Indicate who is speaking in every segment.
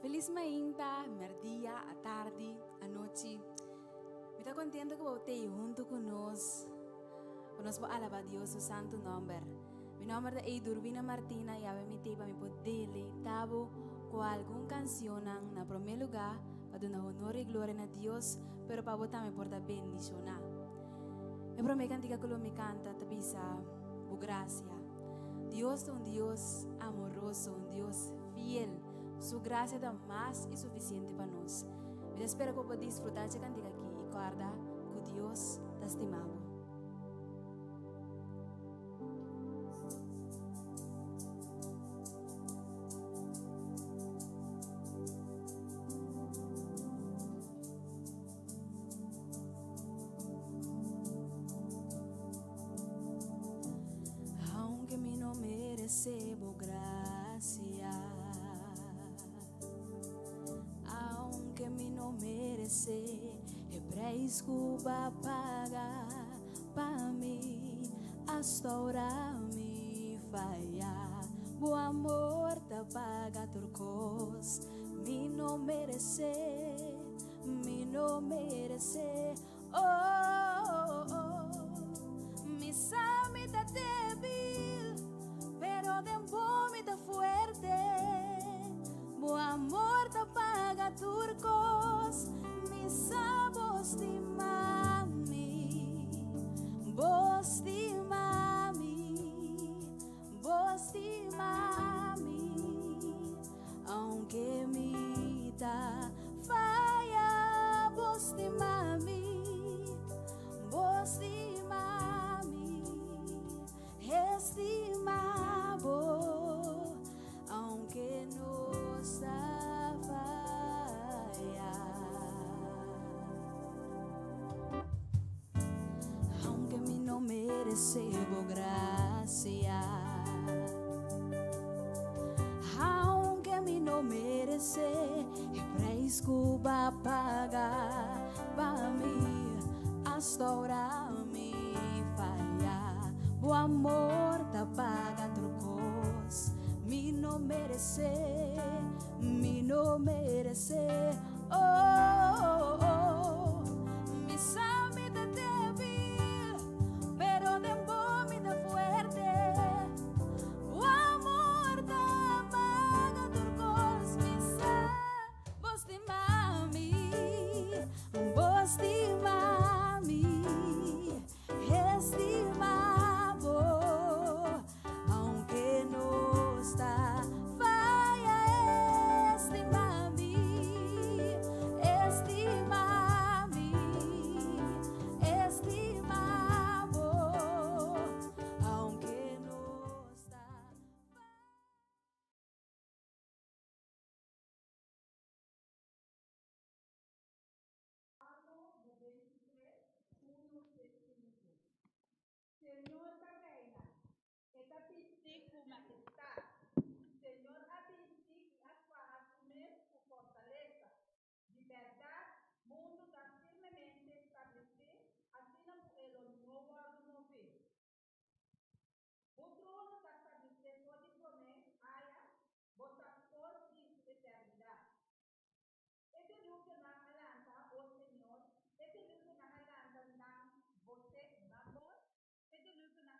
Speaker 1: Feliz mainta, merdia, a tarde, a noite. Me está contento que você junto conosco. Conosco alaba Dios su santo nombre. Mi nombre es Durbina Martina y a mi tipa mi podele tabo con alguna canción na primer lugar para dar honor y gloria a Dios, pero para botar me porta bendición. Me prometo cantiga que lo me canta tapisa por gracia. Dios es un Dios amoroso, un Dios fiel. Su gracia da más y suficiente para nos. Me espero que pueda disfrutar de cantiga aquí y guarda que Dios te estimamos. Aunque mi no merecebo gracia, aunque mi no merece, el preço va pagar para mí, hasta ahora me falla. Bu amor te paga turcos, mi no merece, mi no merece. Oh, oh, oh. Mi sami ta débil, pero de mi ta fuerte. Bu amor te paga turcos, mi sabos de mami, vos de mami, vos de mami, aunque mi ta falla, vos de mami, vos de mami, estimabo, aunque no está falla, aunque mi no merecebo gracia, aunque mi no merece, el preço va pagar para mí, hasta ahora me falla. Bu amor te paga trocos, mi no merece, mi no merece. Oh, oh, oh. Mi sami te débil, pero de mi te fuerte. Bu amor te paga turcos, mi vos de mami, vos de mami, estimabo, aunque no está falla, estimami, estimami, estimabo, aunque no está
Speaker 2: Señor da reina, esta pistic su majestad. Señor a pistic y a su fortaleza. De verdad, mundo está firmemente establecido, así no el nuevo orden mover. O trono está establecido de promesa, haya, votación de eternidad. Este luto na alanta, oh Señor, este luto na alanta, na você, amor. Este luto na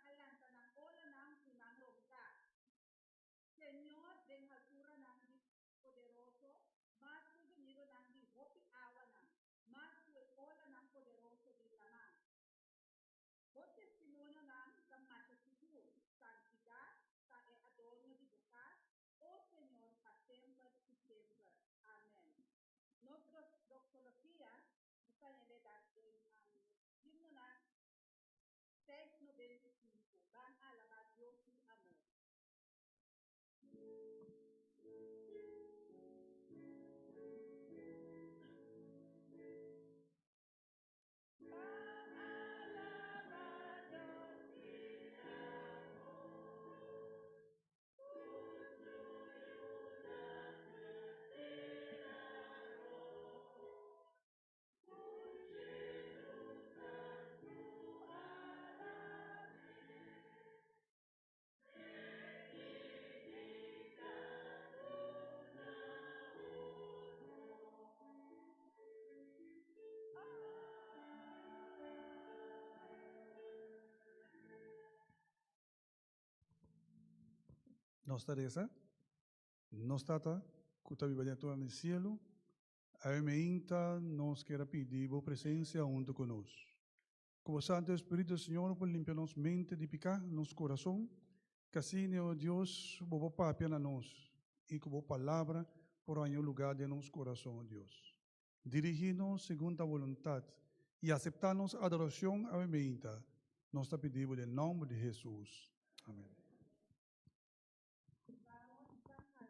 Speaker 3: Nossa Teresa, nós tata, que vive dentro no cielo, a emeinta nos quer pedir a presença junto conosco. Como Santo Espírito Senhor, por limpiar-nos mente de picar, nos coração, que assim, ó Deus, bobo papia na nós, e que boa palavra por aí lugar de nosso coração, ó Deus. Dirigir-nos segundo a vontade e aceitar-nos a adoração a emeinta, nós te pedimos em nome de Jesus. Amém.
Speaker 2: Vamos bajar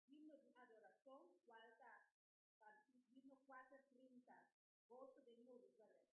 Speaker 2: himno de adoración, guarda, himno 430, gozo de Jerusalén.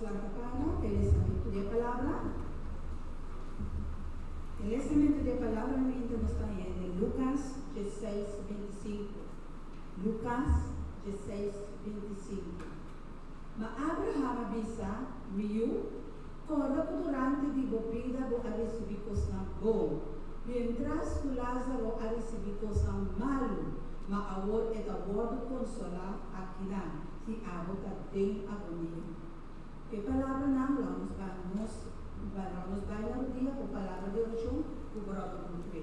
Speaker 4: la campana, el estamento de palabra. El estamento de palabra nos está en Lucas 16:25. Lucas 16:25. Ma Abraham avisa, miu, corda durante di bobida bo a receber coisa bom, mientras que Lázaro a receber coisa malo, ma agora é da word consolar aqui na, se agora tem agonia. Que palavra não, vamos bailar o dia com palavra de oração, o brother com fé.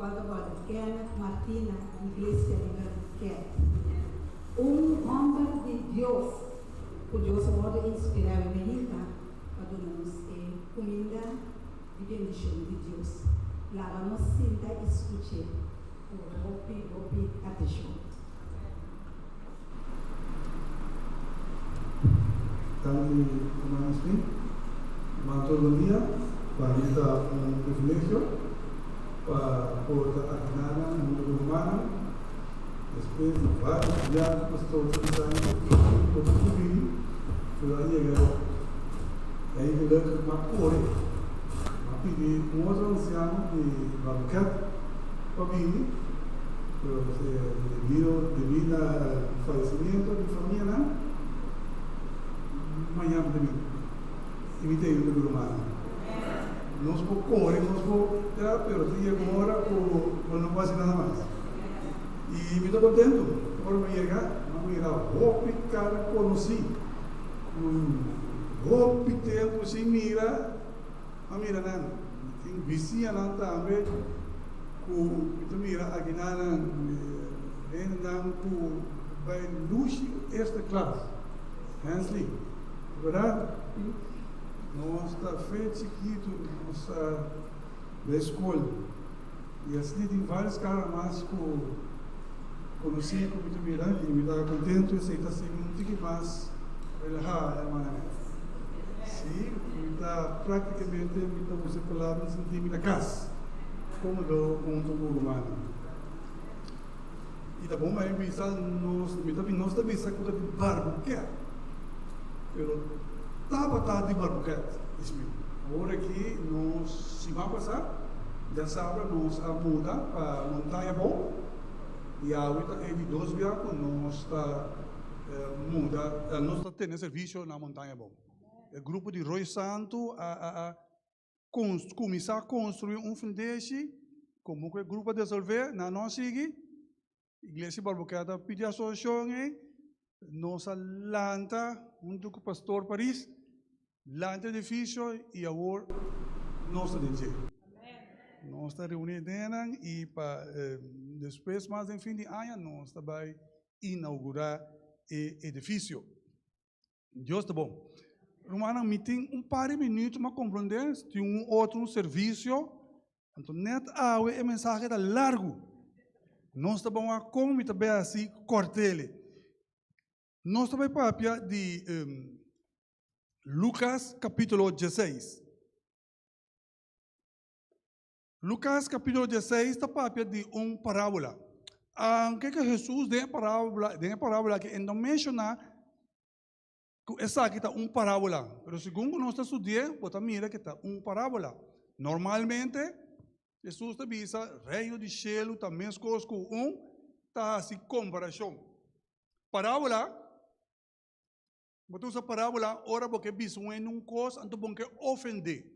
Speaker 4: quando agora Kenneth Martina, Igreja de Verquete. Homem de Deus, que Deus pode inspirar a menina para nos comida de bendição de Deus. Lá vamos sentar e escutar o atenção.
Speaker 3: Kami Manasmi, Mantolonia, para privilégio para poder acabar no mundo humano. Depois de vários dias, pastor Santiago, todo Bini, por aí é aí que ele uma cor, pedir outro anciano de banquete para Bini, devido ao falecimento de família, né? Amanhã também. Imitei o número humano. Nós vamos correr, nós vamos tirar, pero se agora não vai ser nada mais. E me estou contente. Agora vamos chegar, vou ficar conhecido. Vou tempo se mira, a mira não. Tem vizinha não também. Tu mira aqui não, não com vai luxo esta classe. Hansli. Verdade? Nós estamos feitos chiquito, da escola. E assim tem vários caras mais que conheci com muito mirante, e me dá contente, e está assim, um tique mais relajado, irmã. Sim, me dá praticamente, me dá você palavras, sentir-me na casa, como do mundo humano. E tá bom, mas me dá nós também sacuda de barbo, que é? Pero estava de barbuquete, agora que nós, se vai passar, já sabe, nós muda para montanha bom, e a outra é de 2 dias, nós está muda, nós está tendo serviço na montanha bom. O grupo de Roy Santo começar a construir fundeixe, como o grupo de resolver, na nós sigue, Igreja Barbuqueta pedir a solução, nossa lanta, junto com o pastor Paris, lanta edifício e agora nós estamos nós estamos reunidos e depois, mais em fim de ano, nós estamos inaugurar o edifício. Deus está bom. Romana, me tem par de minutos para compreender, tem outro serviço, então, net a mensagem é largo. Nós estamos a como também assim, cortele. Nós estamos papia de Lucas capítulo 16. Lucas capítulo 16 está papia de parábola. Que Jesus tem parábola que não menciona que essa aqui está parábola. Mas segundo nós estudamos, bota mira que está parábola. Normalmente, Jesus está dizendo, reino de céu, também as coisas com está assim, comparação. Parábola, você usa parábola, ora porque bisa um coisa, então porque ofender.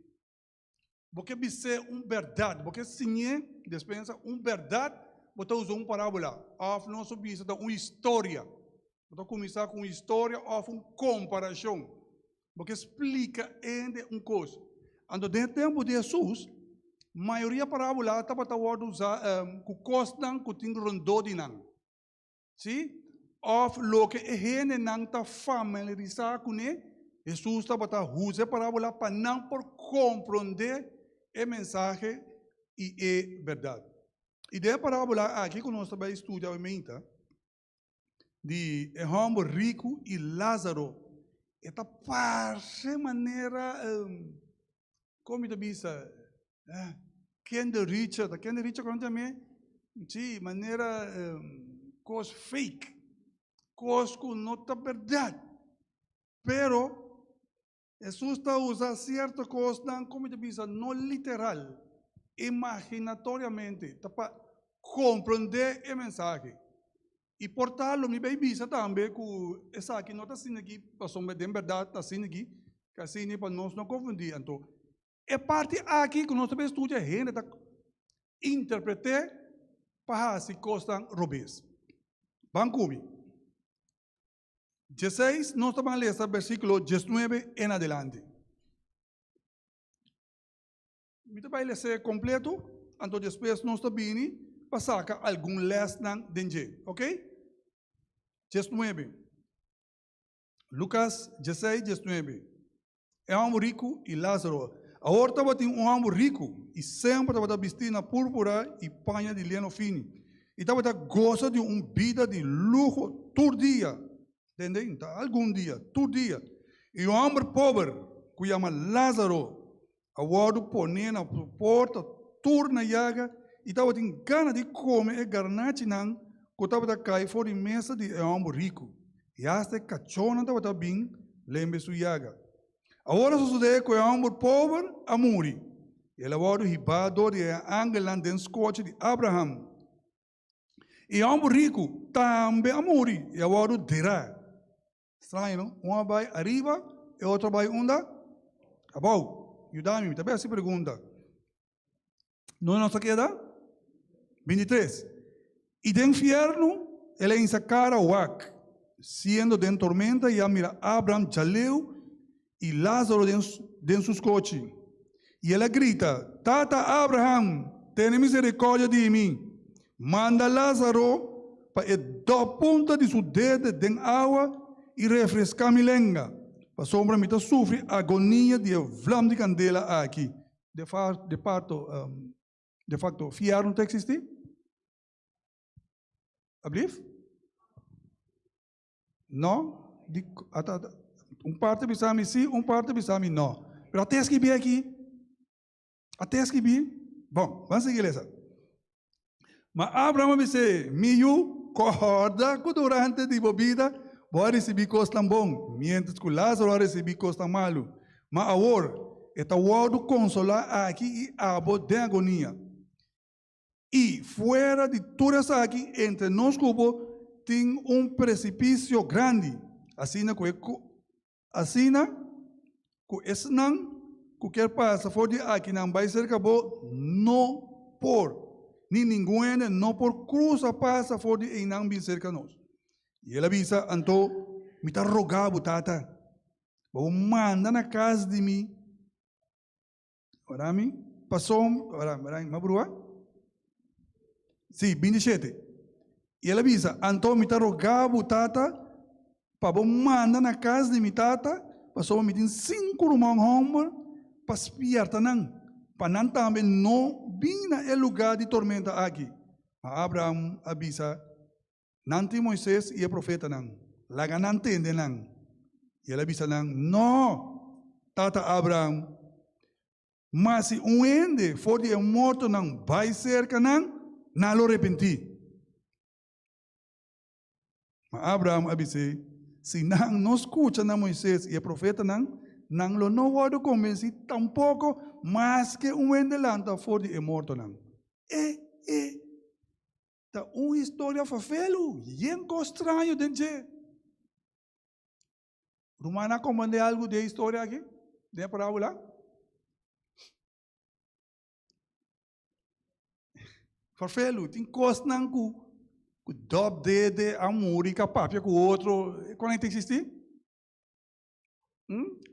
Speaker 3: Porque bisa verdade, porque sinye, dispensa verdade, você usa parábola. Of nosso bisa uma história. Você começar com uma história ou comparação. Porque explica ainda coisa. Então, dentro do tempo de Jesus, maioria parábola estava usar com costa que tem rondou de não. Sim? Of lo que gente não está familiarizado com ele, Jesus estava usando a parábola para não por compreender a mensagem e a verdade. E da parábola aqui que nós estamos estudando de homem rico e Lázaro, esta parte maneira como te diz, quem de Richard quando também, de maneira coisa fake. Coisa que não está verdade. Pero, Jesus está usando certa coisa, como te diz, não literal, imaginatoriamente, para compreender a mensagem. E, portanto, me vai dizer também que essa aqui não está sendo aqui, para sombra de verdade, está sendo aqui, que assim, para nós não confundir. Então, é parte aqui que nós também estudamos, a gente está interpretar para as coisas robês. Vamos 16, nós vamos ler o versículo 19 em adelante. Me vai ler completo, então depois nós está Bini, para sacar algum les ng denje, ok? 19. Lucas 16, 19. É um rico e Lázaro. Agora estava tendo um homem rico e sempre estava vestido na púrpura e panha de lino fino. E estava gosta de uma vida de luxo todo dia. Entende? Algum dia, todo dia. E um homem pobre, que chama Lázaro, agora põe na porta, turna yaga, e estava tendo ganas de comer e garnache não, que estava cair fora de mesa de um homem rico. E até cachorro estava bem, lembre sua yaga. Agora sucede que o homem pobre a morrer. Ele agora ribado de angel den escote de Abraham. E o homem rico também a morrer. E agora dirá. Estranho, não? Um vai arriba e outro vai onde? Abaixo. Ajuda-me, também essa pergunta. Não é nossa queda? 23. E do inferno, ele ensacara o ac. Sendo de tormenta, e a mira Abraham jaleu e Lázaro dentro sus coches. E ela grita, Tata Abraham, tem misericórdia de mim. Manda Lázaro para a ponta de seu dedo dentro água e refrescar minha língua. Para sombra me sofre agonia de flama de candela aqui. De facto, fiar não existe? Ablief? Não? Parte bisa mi sim, parte bisa mi não. Mas até escrever aqui. Até escrever. Bom, vamos seguir essa. Mas Abraão disse, miu, corda, durante de bebida, vai receber coisa bom. Mientras que Lázaro vai receber coisa malo. Mas agora, está o consolar aqui e abo de agonia. E fora de tudo isso aqui, entre nós cubos, tem precipício grande. Assim esse não, qualquer passa fora aqui não vai ser acabou, não por, nem ninguém, não por cruza passa fora e não vai ser nós. E ele avisa, então, me está rogando, tata, vou mandar na casa de mim. Ora, passou, ora, mabrua? Sim, 27. E ele avisa, então, me está rogando, tata, para mandar na casa de minha tata, para me ter 5 homens para espiar tanang, para não também não vir no lugar de tormenta aqui. Abraão avisa, não tem Moisés e o profeta não, lá não entende não. E ele avisa não, tata Abraão, mas se ende for de morto não vai ser que não lo arrepentir. Abraão avisa, se não escuta na Moisés e o profeta não vai convencer tampouco, mas que endelanta for de morto não. Tá uma história fafelo, bien estranho dentro. Romana comande algo de história aqui, de parábola. Fafelo, tem coisa não que dob de amor e capaz com o outro, quando tem existir?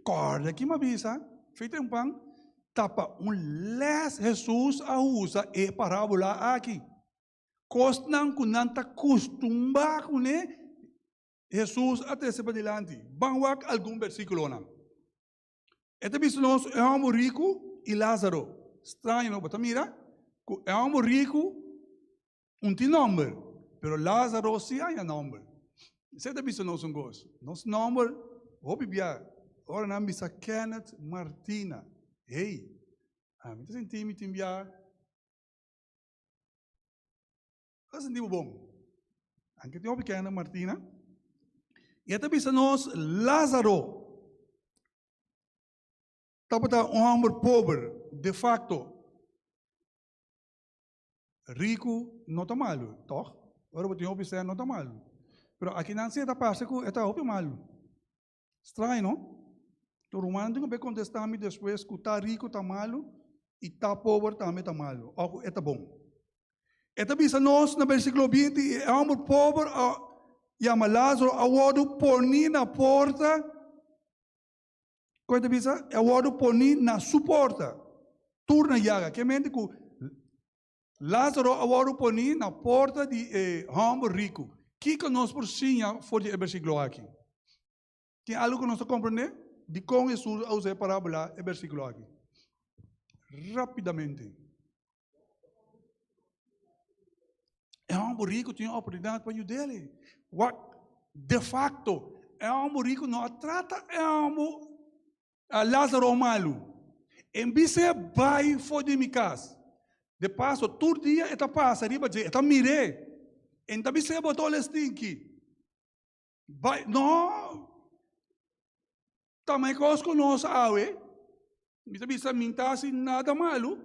Speaker 3: Corda que me avisa, feito um pão, tapa les Jesus a usa e parábola aqui. Costa não que não está acostumado com Jesus até se para diante. Vamos algum versículo não. Este bisnos é um rico e Lázaro. Estranho, não? Mira, é um rico, tem nome. Pero Lázaro sí hay un nombre. Você deve ser nosso gosto. Nosso nome, vou bibia. Ora não bisa Kenneth Martina. Hey, me tá sentindo me timbiar. Eu senti bom. Anche tem uma pequena Martina. E até bisa nós Lázaro. Tapa homem pobre, de facto. Rico não tá malo, toch? Agora eu tenho observado, não está mal. Mas aqui não se está passando, está mal. Estranho, não? Então, o romano tem que contestar-me depois que está rico, está mal, e está pobre, também está mal. Ou está bom. Esta bisa nós, no versículo 20, é um pobre, chama Lázaro, agora por na porta. Coisa bisa, agora por na sua porta. Turna yaga, que mente que Lázaro agora põe na porta de homem rico. Que nós por sinha for de versículo aqui? Tem algo que nós compreender? De como Jesus usa a parábola é versículo aqui. Rapidamente. É um homem rico tinha a oportunidade para ajudar ele. De facto, é um homem rico não trata Lázaro malo. Em vez de vai for de minha casa. De passo, todo dia eta passa, riba de eta mire. Então você botou o stinky. Vai, não. Também conosco nós awe. Mita bisa minta assim nada malo.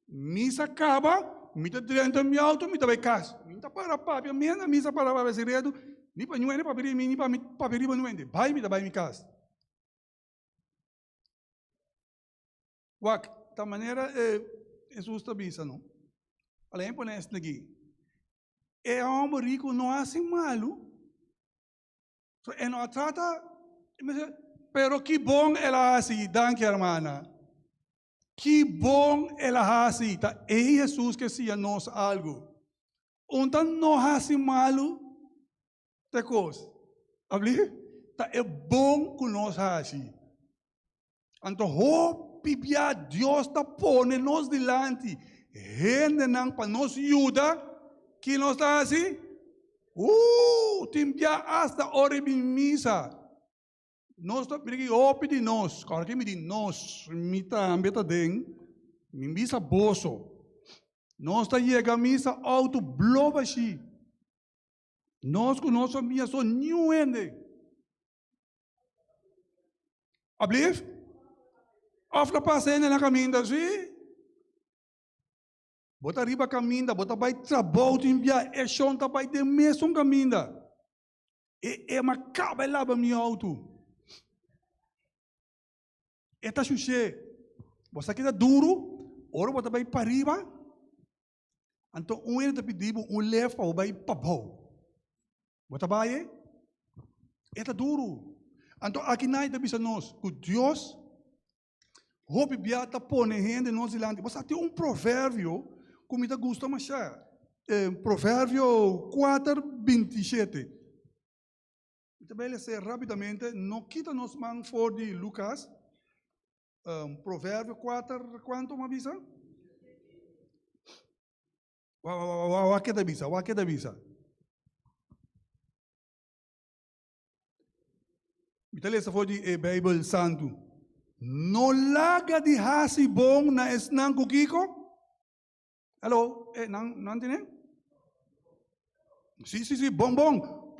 Speaker 3: Misa acaba, mita dentro do meu auto, mita vai casa. Mita para papi, minha misa para papi segredo. Ni pa nuende papiri, ni pa papiri pa nuende. Vai mita vai mi casa. Wak, da maneira Jesus está bisa, não? Além por nesse aqui. É homem rico não é assim malo. Ele não trata, pero que bom ela assim, danke hermana. Que bom ela assim, tá? É Jesus que se nos algo. Então não é assim malo, te coisa. Abli? Tá é bom que nós assim. Então, pibia Deus está pondo nos delante. Gente não para nos ajudar. Que nós está assim? Timbia hasta hora de misa. Nós está pedindo de nós. Agora que me diz nós, me está den, me misa bolso. Nós está chegando a misa auto bloba assim. Nós com nossa misa só new ende. Ablief? After passando na caminho assim. Bota riba caminho, bota vai trabalho timbia, chonta vai de mesmo caminho. E macaba lá para meu auto. Eta xuxe. Você queda duro, ora bota vai para riba. Então ele te pediu leva ou vai para baixo. Bota vai? Eta duro. Então aqui nai te bisa nós, que Deus hope biata pone gente nós dilante. Você tem provérbio como me gusta mais. Provérbio 4:27. Então vai ler rapidamente. Não quita nos man for de Lucas. Provérbio 4, quanto me avisa? O que te avisa? Então essa foi de Bíblia Santo. No laga de hasi bom na esnang kukiko? Hello? Não entende? Sim, bom.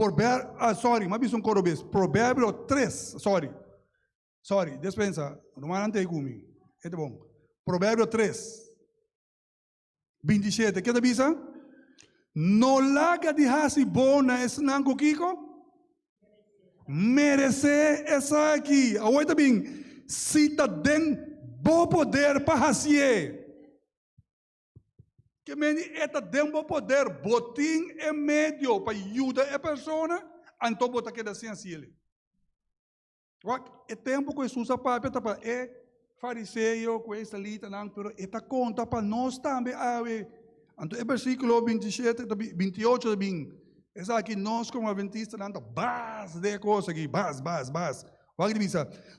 Speaker 3: Sorry, mas um coro vez. Provérbio 3, sorry, dispensa. Não ante comigo. É bom. Provérbio 3, 27. Que te avisa? No laga de hasi bom na esnang kukiko? Merece essa aqui. Aguenta bem. Se tá den bom poder para fazer. Que meni eta den bom poder botin é meio para ajudar a pessoa, então bota que da ciência ele. É tempo que Jesus para fariseu com essa lita não, pero eta conta para nós também. Então é versículo 27, 28 também. Essa aqui nós como adventistas não bas de coisa aqui, bas.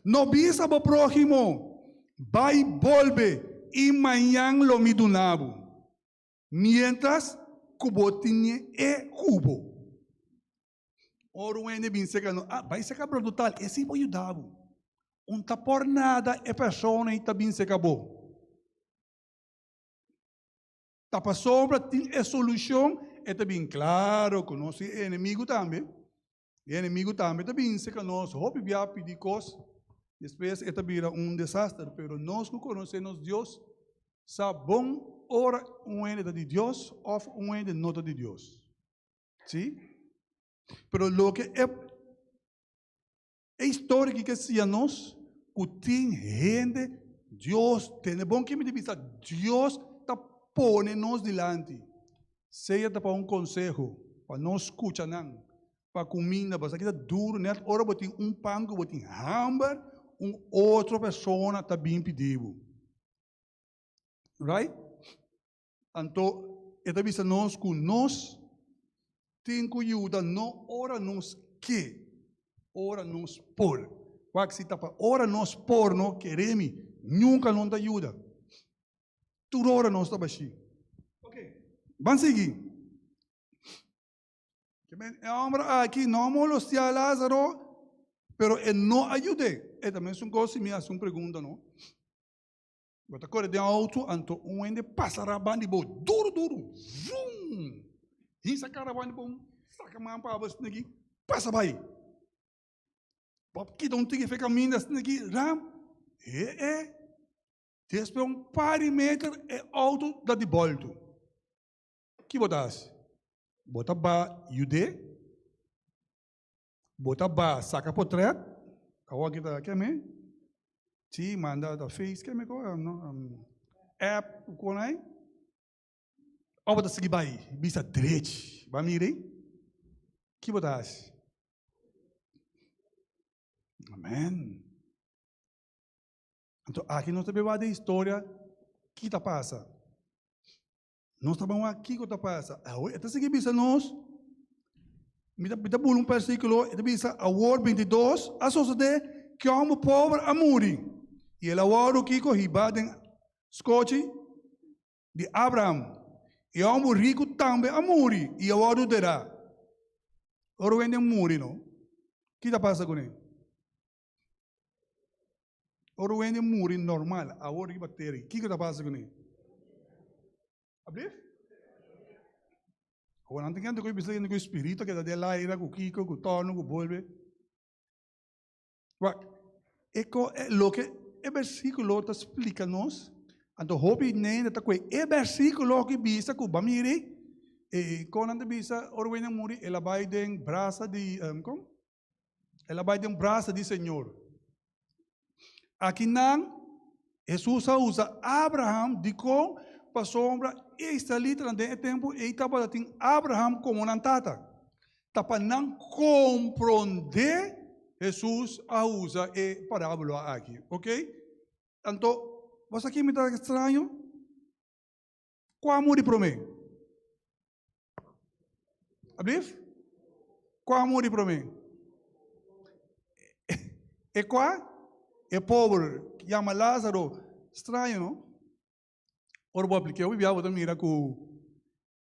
Speaker 3: No bisa bo prójimo, vai volve y mañana lo midunabo. Mientras cubo tiene cubo. Ora o ene bin seca no, vai seca produtal, esse vai ajudar. Tá por nada é pessoa e tá bin seca bo. Tá para sombra tem a solução, é bem claro, conhece inimigo também. E inimigo também também se que nós hope via pedir coisas, depois é também desastre, pero nós que conhecemos Deus, sabemos ora ende de Deus ou ende não de Deus. Sim? Pero lo que é histórico que se nós, que tem gente, Deus tem bom que me diz, Deus está pondo nos delante. Seja para conselho, para nós escutar não. Para comida, para aquilo duro, né? Ora botem pão, botem hambúrguer, outra pessoa está bem pedido. Right? Então, Eta bisa nós com nós tem que ajuda, não ora nos que, ora nos por. Qual que se tapa, ora nos por, não queremos, nunca não te ajuda. Tu ora nos tapa assim. Ok, vamos seguir. É homem aqui, não molestia Lázaro, pero ele não ajude. É também uma coisa, me faz uma pergunta, não? Bota corre de auto, anto onde passará bandi bo duro, vum. Hisa caravana bom, saca man para você aqui, passa vai. Pop que não tem que ficar minda aqui, ram. Después par de metros é auto da de volta. Que botas? Bota ba yude. Bota ba saca potret. Kawa kita keme. Ti manda da face keme ko app ko nai. Ou bota seguir bai, bisa direito. Vai mirei? Que botas? Amém. Então, aqui nós também vamos ver a história que está passa. Nós também vamos aqui que está passa. Então, se bisa nós, me dá um versículo, ele bisa a word 22, a sociedade que é um pobre a morrer. E ele agora aqui com riba den escote de Abraham. E é um rico também a morrer. E agora terá. Agora vem de morrer, não? O que está passa com ele? Ora vende muri normal, a ora que bater. O que está passando com ele? Abrir? Agora não tem que pensar no espírito que está de lá, ira com Kiko, com torno, com bolve. Lo que o versículo está explica-nos. Então, hope nem está com o versículo que bisa com bamiri. E quando anda bisa, ora vende muri, ela vai de braça de como? Ela vai de braça de Senhor. Aqui não, Jesus usa Abraham de com para sombra esta letra de tempo e estava tem Abraham como uma tata. Tapa não compreender Jesus a usa e parábola aqui, ok? Então, você aqui me está estranho? Qual amor para mim? Abrir? Qual amor para mim? E qual? É pobre, que chama Lázaro, estranho, não? Ora, vou aplicar, eu vou mira que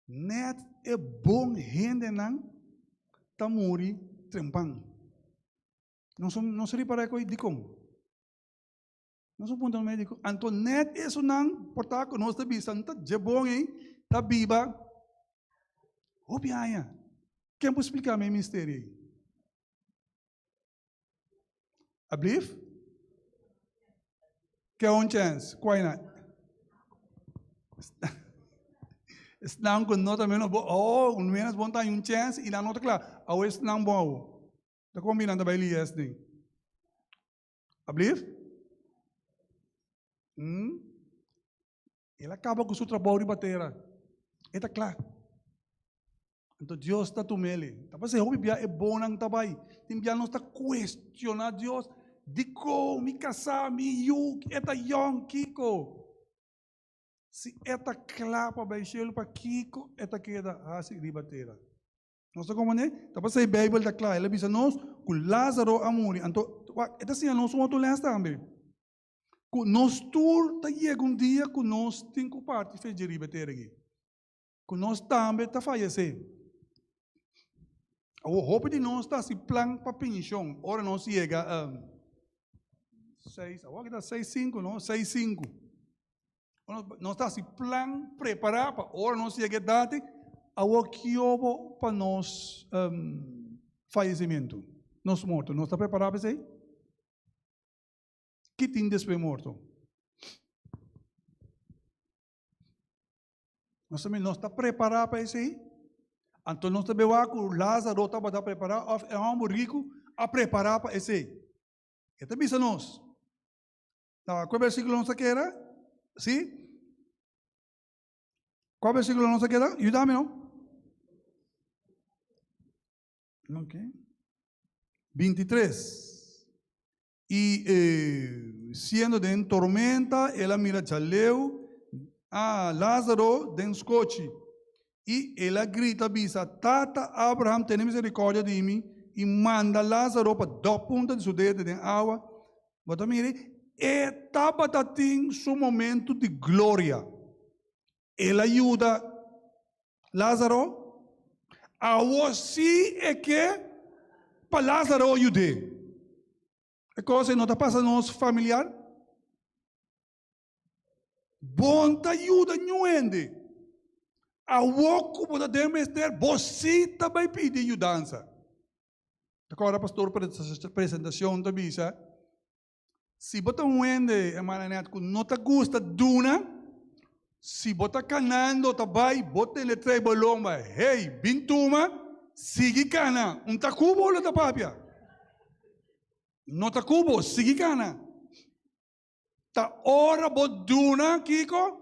Speaker 3: net é bom gente não tá morri trempang. Não se repara que de como. Não se ponto médico. Então net isso não portar com nós da vista, não tá de bom hein, tá biba. Obiaia. Quem pode explicar meu mistério aí? Abrir? Que é um chance, qual é? Estão com nota menos boa, menos bom tem um chance e na nota clara, a outra não bom. Está combinando bem ali este. Abrir? Ele acaba com o seu trabalho de bateria. Está claro. Então Deus está tomando ele. Tá passando, é bom não tá bem. Tem que não está questionando Deus. Dico, me casar, me yuk, eta young Kiko. Se eta clapa baixelo para Kiko, eta queda assim ribateira. Nós como né? Tá passando a Bíblia da clara, ela diz nós com Lázaro amor. Então, eta assim nós somos outro leste também. Com nós tur tá chega um dia com nós tem que parte fez de ribateira aqui. Com nós também tá falecer. O roupa de nós tá se plan para pensão. Ora nós chega 6, agora está 6,5, não? 6,5. Nós está se plan preparar para hora nós chega data, agora que houve para nós falecimento, nós mortos, nós está preparado para isso? Que tem depois morto? Nós também nós está preparado para isso? Então nós também vai com Lázaro estava preparado, é um rico a preparar para isso. Que também são nós. Qual versículo não se queda? Sim? Qual versículo não se queda? Ajuda-me, não? Ok. 23. E sendo de tormenta, ela mira chaleu a Lázaro den escote. E ela grita, bisa, tata Abraham, tem misericórdia de mim, e manda Lázaro para 2 pontas de seu dedo de água. Bota mire, etapa tem seu momento de glória. Ele ajuda Lázaro. A você é que para Lázaro ajude. É coisa não está passando nos familiar. Bom te ajuda nuende. A woku pode demonstar você também pede ajudança. Agora pastor para essa apresentação também, se você nuende, emanet que não te gusta duna, se você canando também, você le trai bolomba, hey, bintuma, sigue cana, tacubo la tapapia. Não tacubo, sigue cana. Ta ora boduna, Kiko,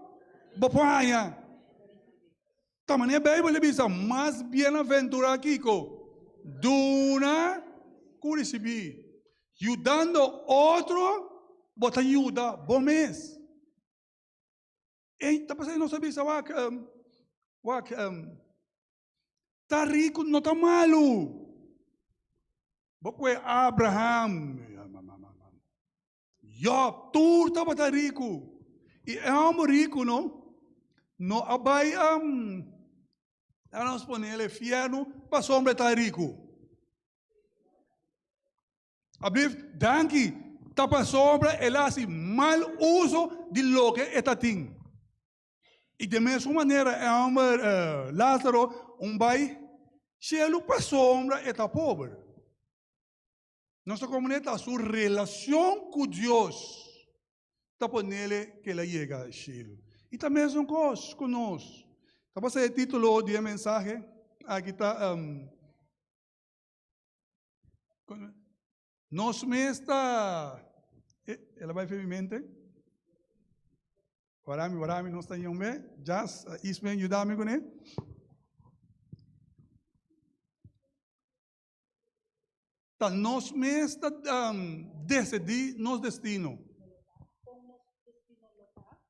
Speaker 3: bopaia. Ta mania Bíblia bisa, mas bem-aventurado, Kiko. Duna, curisibi. Ajudando outro, bota ajuda, bom mês. Tá passando não sabe tá rico não tá malo. Porque Abraham, Job, tu tá rico. E é rico não? No abai nós põe ele fierno para sombra tá rico. Abrir danke tá para sombra ele assim mal uso de lo que está ting. E de mesma maneira, Lázaro, vai, chelo para sombra, está pobre. Nossa comunidade, a sua relação com Deus, está por nele que ela chega a chelo. E também é uma coisa conosco. Está passando o título de mensagem, aqui está, nós mesmos está, ela vai ver em mente? Warami, não está em bem. Jas, isso vem ajudar-me com ele. Tá, nós mesmos decidir nosso destino.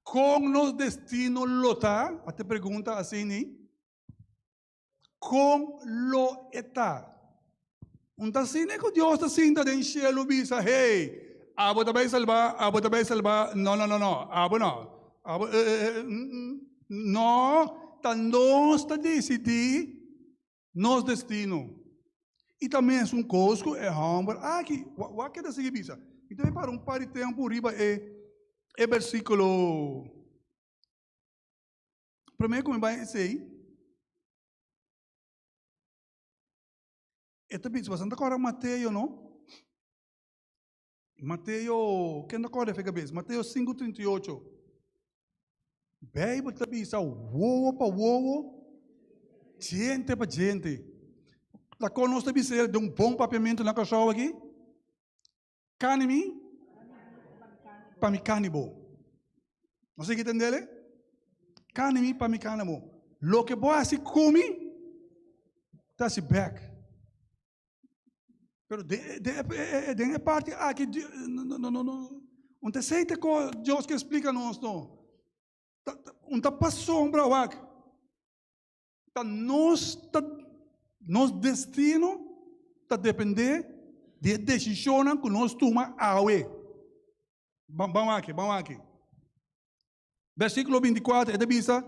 Speaker 3: Com nosso destino lotar, até pergunta assim, né? Com lo está. Então, assim, é que Deus está assim, está dentro do cielo, bisa, hey, abo também salvar, não, abo não. Não, nós está decidir nosso destino. E também é coisa, é humble. Aqui, o que é desse bisa? Então, para um par de tempo, riba é versículo. Primeiro, como vai dizer? Esta bisa, você não agora Mateus, não? Mateus, quem não acorda fica bem? Mateus 5:38. Bíblia está bisa, uovo para uovo, gente para gente. Está conosco bisa de bom papiamento na cachorro aqui? Canimi? Para mi canibo. Não sei o que entender? Canimi para mi canibo. Lo que boa se come, está se back. Pero de parte aqui, não. Um terceiro coisa, Deus que explica nós, não. Tá para sombra, wak. Tá nosso destino tá depender de decisão que nós tomamos awe. Vamos aqui. Versículo 24, é bisa.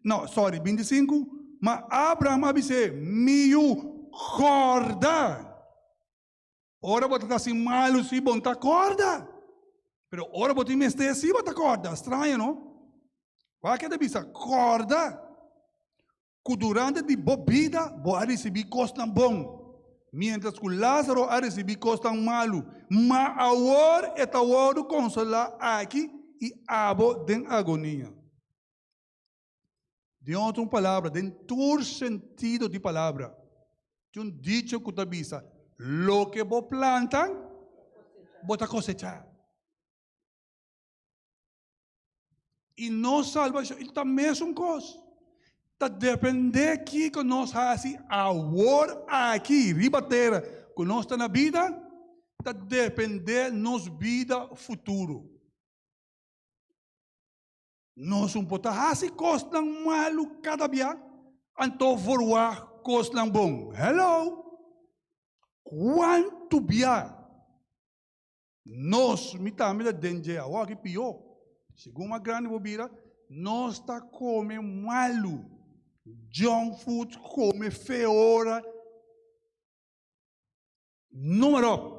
Speaker 3: Não, 25. Mas Abraham avise, miu corda. Ora você tá assim malo, se bom tá corda. Pero ora você me está assim, bota corda. Estranho, não? Vai que bisa corda, que durante de bebida vai receber coisa bom, mientras que Lázaro vai receber coisa malo. Mas agora é hora de consolar aqui e abo de agonia. De outra palavra, de todo sentido de palavra, de dicho que bisa, lo que vos plantan, vos cosechar. E nós salvação, ele também é uma coisa. Está depender aqui que nós fazemos agora aqui, ribateira, que nós estamos na vida, está depender nossa vida futuro. Nós não podemos fazer coisas malo cada dia, Anto verwacht kost lang bom. Hello? Quanto bia? Nós, mitamida dengue, a que pior. Segundo uma grande bobira, nós tá come malu. Junk food come feora. Número.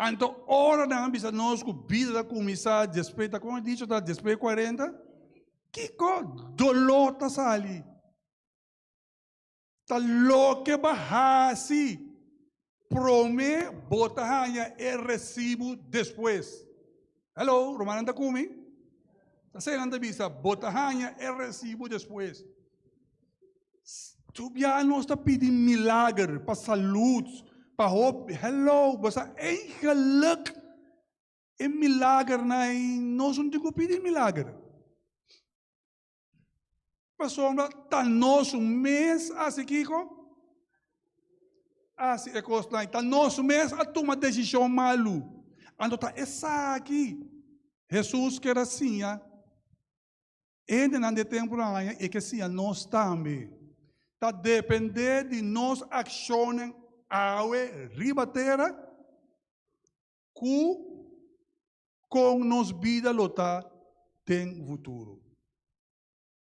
Speaker 3: Então, hora na ambisa nós com vida da comissão, despeita, como eu disse, despeita 40. Que dolor tá sali. Tá louco bahasi. Prome, bota hanha e recibo depois. Hello, Romano tá comigo? Tá sendo bisa, bota hanha e recibo depois. Tu já nós tá pedindo milagre para saúde, para hoop. Hello, você é geluk. É milagre nós não temos que pedir milagre. Pessoal, tá nosso mês assim Kiko. Assim é costa, tá nosso mês a tomar decisão malu. Ando tá essa aqui. Jesus que era assim, ainda não de tempo lá é que assim nós também. Tá depender de nós ações awe ribatera com nos vida lota tem futuro.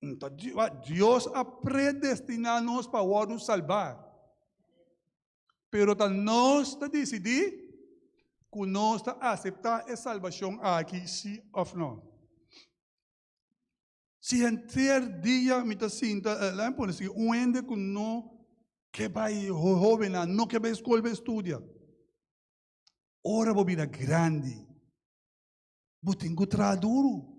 Speaker 3: Então Deus a predestinar nós para nos salvar. Pero nós está decidir que nós está aceitar a salvação aqui, sim ou não. Se inteiro dia me está sinta, lá em Pônese, onde que não que vai jovem, não que vai escola estudia. Ora vou vir grande, vou ter que traduro.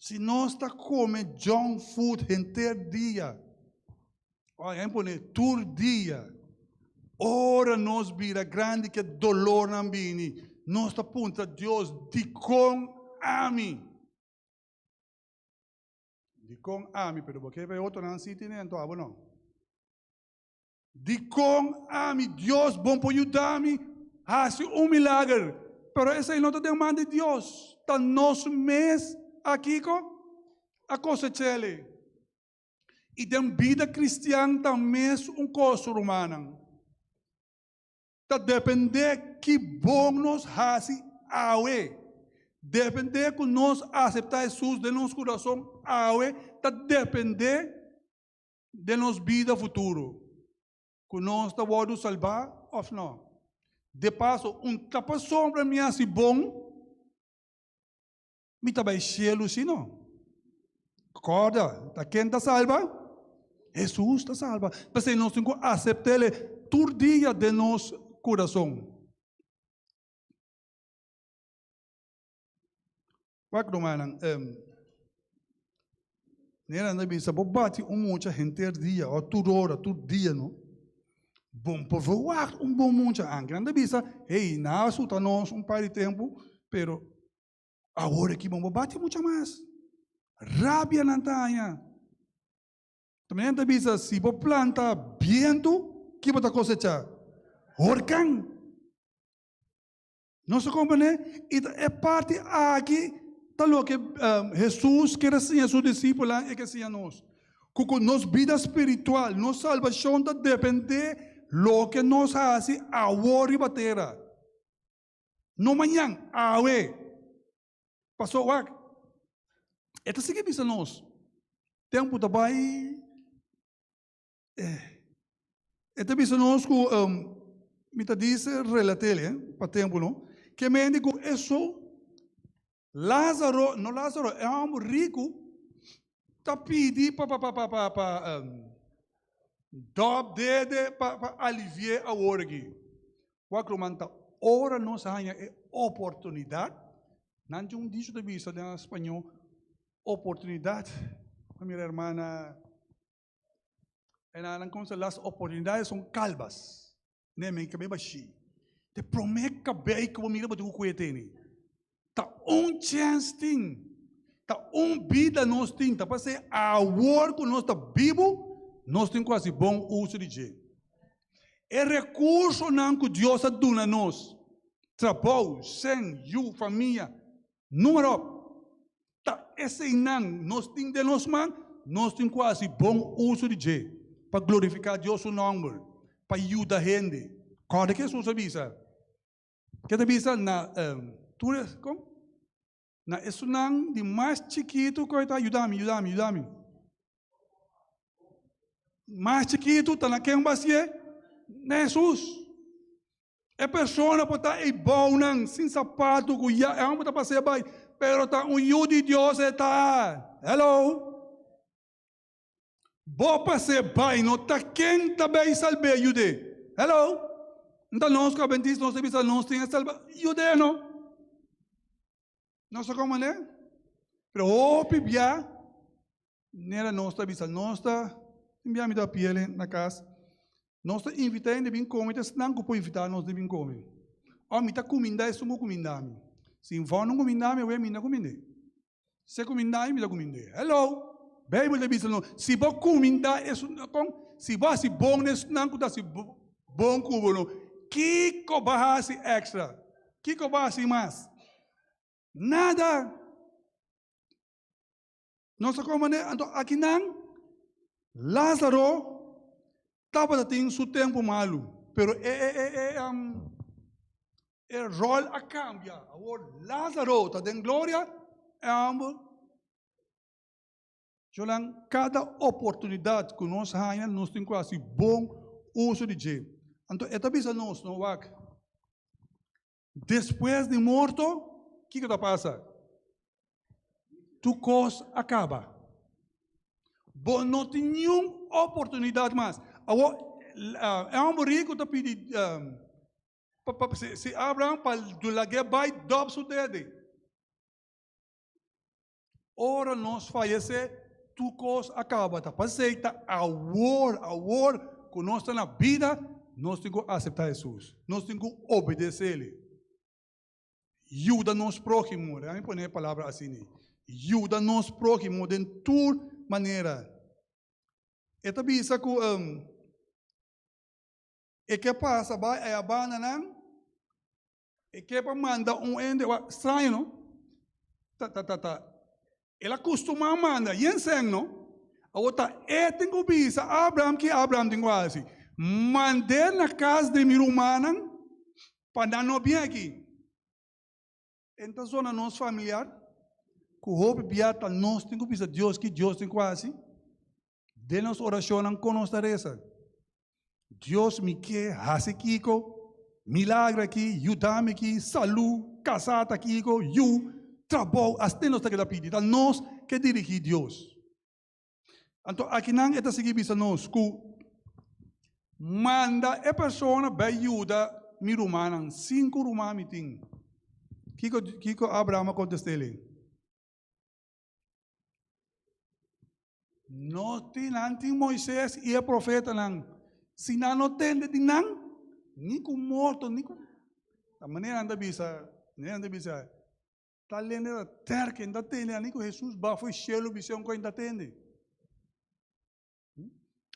Speaker 3: Se nós está comendo junk food inteiro dia, olha, todo dia, ora nós vira grande que dolor na Bini, nós está punta Deus de com a mim. De com a mim, pero porque vai outro não se tem então, não. De com a mim, Deus bom para ajudar-me, faz milagre, pero essa é não demanda de Deus, tá nosso mês aqui a coisa chele. E tem vida cristã também é coisa romana. Tá depender que bom nós faz awe. Depender que nós aceitar Jesus de nosso coração awe. Tá depender de nossa vida futuro. Que nós tá vamos salvar ou não. De passo, tapa sombra minha se bom. Me tá vai cielo se não. Acorda, tá quem tá salva? Jesus está salva. Mas nós temos que aceitar ele todo dia de nosso coração. Qual que manang nera na bisa bobati muita gente dia ou toda hora, todo dia, não? Bom, por favor, bom muita angra na bisa. Hey, na suta nós par de tempo, pero agora que vamos bobati muito mais. Rabia na tanha. Também não bisa se você planta viento, que você cosecha? Orcan. Não se compreende? E é parte aqui, tal que Jesus quer assim a seus discípulos e que assim a nós. Com nossa vida espiritual, nossa salvação depende do que nós fazemos agora e batera. Não amanhã, awe. Passou o esta é que bisa nós. Tempo também. Esta bisa nós com me tá diz relatele para tempo não que me digo isso Lázaro é rico tá pedi para dob dede para aliviar a orgi qual manta ora nós hanya oportunidade não de disso de bisa em espanhol oportunidade a minha irmã como se as oportunidades são calvas. Nem que beba chi. Te promete que bem que o mira para tu cuetene. Tá chance ting. Tá vida nós ting. Tá para ser a work nós tá vivo. Nós tem quase bom uso de jeito. É recurso não que Deus dá nós. Trabalho, sem, família, número. Tá esse inang, nós temos de nós man, nós temos quase bom uso de je, para glorificar Deus o nome, para ajudar a gente. Cada que Jesus avisa. Que avisa na, como? Na isso não de mais chiquito que está ajudar-me. Mais chiquito está na quem vai ser? Jesus. A pessoa pode estar bom, sem sapato, que já é uma para ser bem, pero está ajuda de Deus está. Hello. Bom para ser bem, não está quem também salve ajude. Hello. Então nós que adventistas, nós temos nós temos salve ajude, não? Não sei como é, pero opibia, nera nós enviamos da pele na casa, nós invitamos de vir comer, não que invitar nós de vir comer. A mim está comendo, é só comendo. Se vão não comendo, eu vou me comendo. Se comendo, eu me comendo. Hello, Bíblia de Bíblia não. Se vou comendo, é só se vou se bom nesse não que está se bom cubo não. Que cobarde extra, que cobarde mais. Nada. Nossa comunidade, então aqui não, Lázaro estava tendo seu tempo malo, pero o rol a cambia. Agora Lázaro está em glória, cada oportunidade que nós temos, nós temos quase bom uso de jeito. Então, esta vez nós não vai. Depois de morto, o que passa? Tu coisa acaba. Bom, não tem nenhuma oportunidade mais. Agora, é um rico que pede, se Abraão para do lague vai dobro seu dedo. Ora nós falece, tu coisa acaba. Tá aceita agora, que nós estamos na vida, nós temos que aceitar Jesus. Nós temos que obedecer Ele. Ajuda nos próximos. Eu vou pôr a palavra assim. Ajuda nos próximos de toda maneira. Esta bisa que e que passa vai é a banana e que para manda ende estranho não ela costuma manda yensen não a outra tem que bisa Abraham tem quase mandar na casa de minha humana para não vir aqui. Então zona nosso familiar que hope biata nós tem que bisa Deus que Deus tem quase de nos oração com nossa reza. Deus me quer, hace kiko, milagre aqui, ajuda-me aqui, saúde, casada aqui, trabalho, até nós que pedir, então nós que dirigir Deus. Então aqui não é seguir bisa nós, que manda a pessoa vai ajudar minha humana, 5 rumah meeting. Kiko Abraham contestou ele. Não tem antes Moisés e o profeta não. Se não tem de não, nem com morto, nem com. A maneira anda bisa, tá lendo terra ainda tem, nem com Jesus ba foi cheio visão que ainda tem.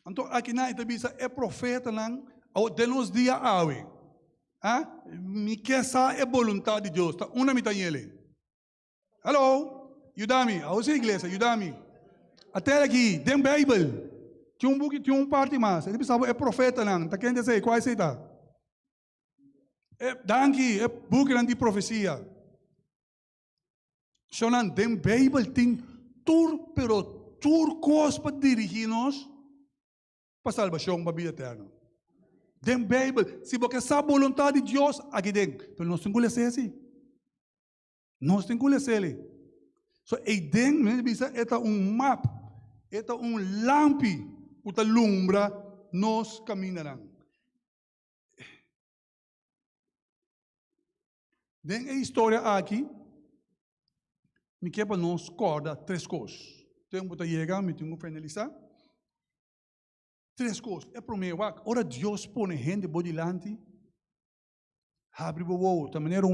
Speaker 3: Então aqui na ita bisa é profeta não, ou de nos dia awe. Me quer sa é vontade de Deus, tá uma mita ele. Hello, ajuda-me, a você igreja, ajuda-me. Até aqui, tem Bible. Tinha um parte mais. Ele pensava, é profeta não. Está querendo dizer, qual é esse? É danke, é book de profecia. Só não tem Bible, tem tur coisas para dirigir-nos para a salvação, para a vida eterna. Tem Bible. Se você sabe a vontade de Deus, aqui dentro. Mas nós temos que ler assim. Nós temos que ler ele. So, é um mapa, é um lampi, que alumbra nos caminharão. Tem a história aqui, me quer para nós corda 3 coisas. Tempo para chegar, me tenho que finalizar. 3 coisas. É primeiro, ora Deus põe gente por delante, abre o ovo, da maneira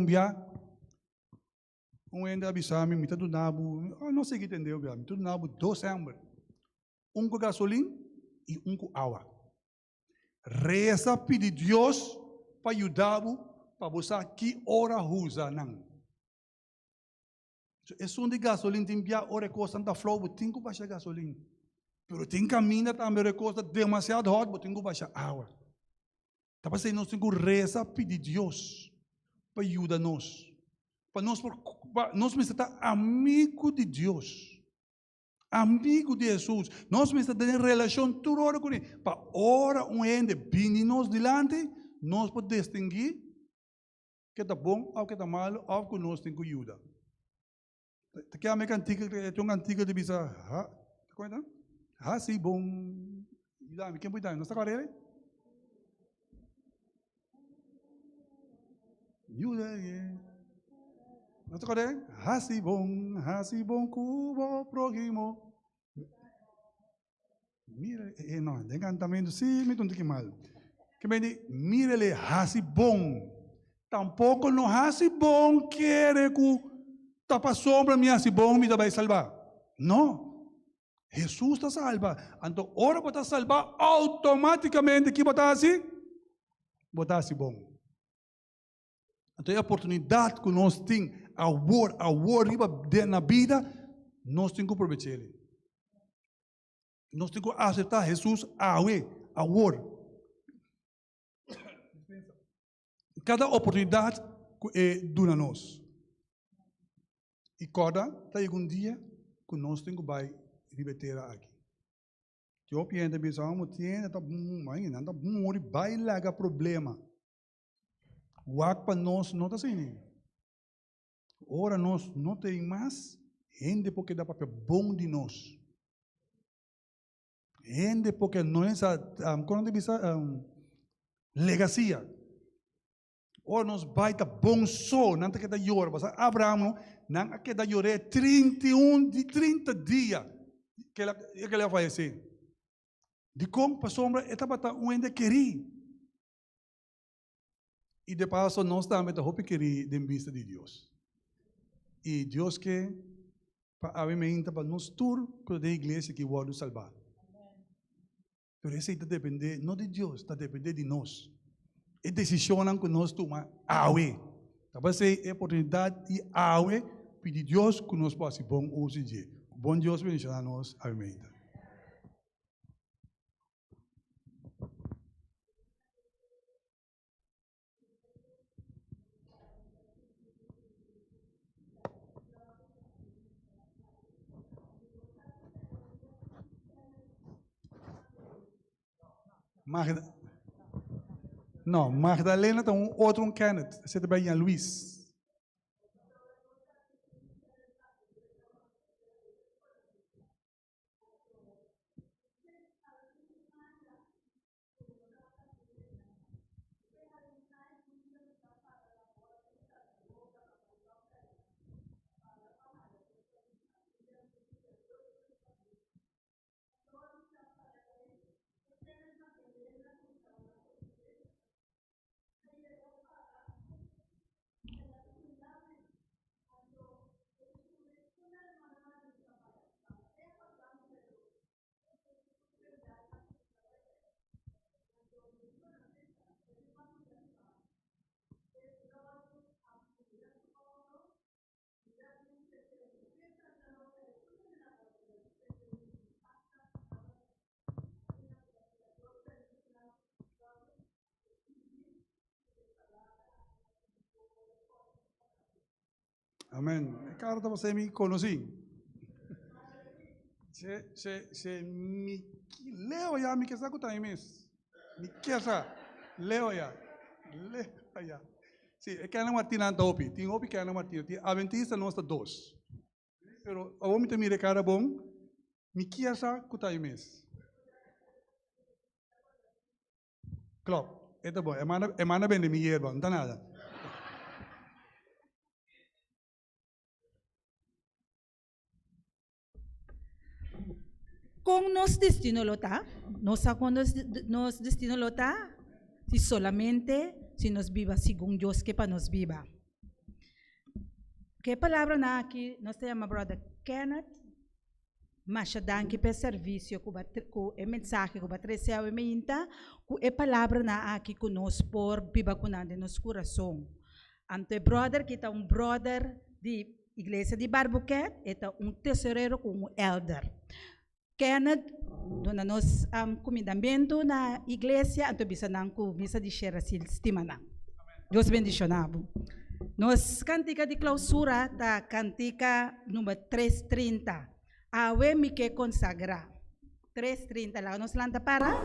Speaker 3: ainda avisar-me, me tudo nabo, não sei que entendeu, me tudo nabo 2 hambúrguer, com gasolina e com água. Reza pedir Deus para ajudar para você que hora usa não. Es un de gasolina timbia ore costa da flow, botinho baixa gasolina. Pero tem caminha também recosta demasiado hot, botinho baixa água. Tá para nós temos que rezar pedir Deus para ajudar nós. Para nós precisamos estar amigo de Deus. Amigo de Jesus. Nós precisamos ter relação toda hora com Ele. Para hora onde Bini nós delante, nós podemos distinguir que está bom ou que está mal, ou que nós temos que ajudar. Tem uma antiga de bisa, sim, bom. Quem pode dar? Não está claro? Não está claro? Sim, bom, cubo, próximo. Mira, não, tem cantamento, sim, me tonto que mal. Que me diz, mira, ele, sim, bom. Tampouco não sim, bom, quer que tapa sombra minha se bom me vai salvar. Não. Jesus está salva. Então, ora para salvar automaticamente que botar assim bom. Então, a oportunidade que nós temos a riba na vida, nós temos que aproveitar ele. Nós temos que aceitar Jesus a cada oportunidade que dura nós. E cada um dia que nós temos que libertar aqui. Eu penso que nós temos que vai largar problema. O para nós não está assim. Ora nós não temos mais gente porque dá papel bom de nós. Gente porque nós quando legacia. Ora nós vai estar bom só, não tem que dar llorar. Abraão não que dar llorar 30 dias que ele vai fazer. De como para sombra estava onde queria. E de passo nós também estamos querer de vista de Deus. E Deus que Papiamentu para nós tour com a igreja que vai nos salvar. Pero isso está depender não de Deus, está depender de nós. É decisão que nós tomamos awe. Talvez é oportunidade de awe pedir Deus que nós possa ser bom hoje dia. Bom Deus bendiga nós. Amém. Não, Magdalena tem outro Kenneth. Você também é Luiz. Amém. Cara, você me conhece. Se me leo ya me quesa com mês. Me quesa leo ya. Sim, é que a Ana Martina anda opi. Tem opi que a Ana Martina. Tem Adventista nós está 2. Pero a homem tem me cara bom. Me quesa com mês. Claro, é bom. É mana bem de me hierba, não tá nada.
Speaker 5: Com nos destino lota, nossa quando nos destino lota, se solamente se nos viva segundo Deus que para nos viva. Que palavra na aqui nós temos brother Kenneth, mas danke per serviço com a mensagem que batrece a meinta, com a palavra na aqui que nós por viva com nada nos coração. Ante brother que está brother de igreja de Barbuquet, é tesoureiro com elder. Kenneth, dona nós comidamento na igreja, então bisa nang com missa de Cher Asile SDA. Deus bendicionado. Nós cantica de clausura, tá cantica número 330. Awe me que consagra. 330 lá, nós lanta para.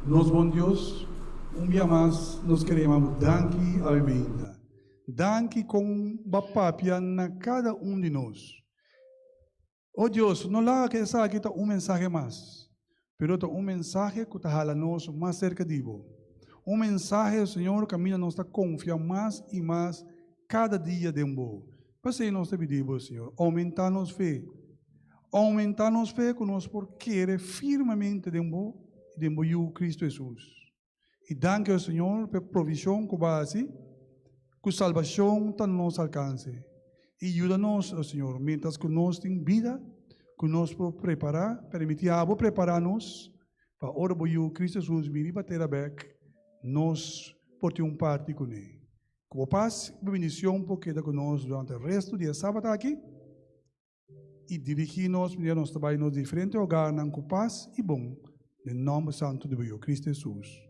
Speaker 3: Nos bom Deus, dia mais nos queremos danki a bem-vinda. Danki com bapapia na cada de nós. Oh Deus, não lá que essa aqui tá mensagem mais, pero tá mensagem que tá hala nós mais cerca de vos. Mensagem, Senhor, caminha nós tá confia mais e mais cada dia de vos. Passei nós te pedimos, Senhor, aumentar-nos fé que nós por querer firmemente de vos Cristo Jesus. E danke ao Senhor pela provisão que base, que salvação está no nosso alcance. E ajuda-nos, Senhor, mientras que nós temos vida, que nós podemos preparar, permitir a preparar-nos para a hora que Cristo Jesus vir para ter a back, nós podemos parte com Ele. Que a paz e a bendição porque da conosco durante o resto do dia Sabat aqui e dirigir-nos para nós trabalhar nos diferentes lugares com paz e bom. Em nome santo de Cristo Jesus.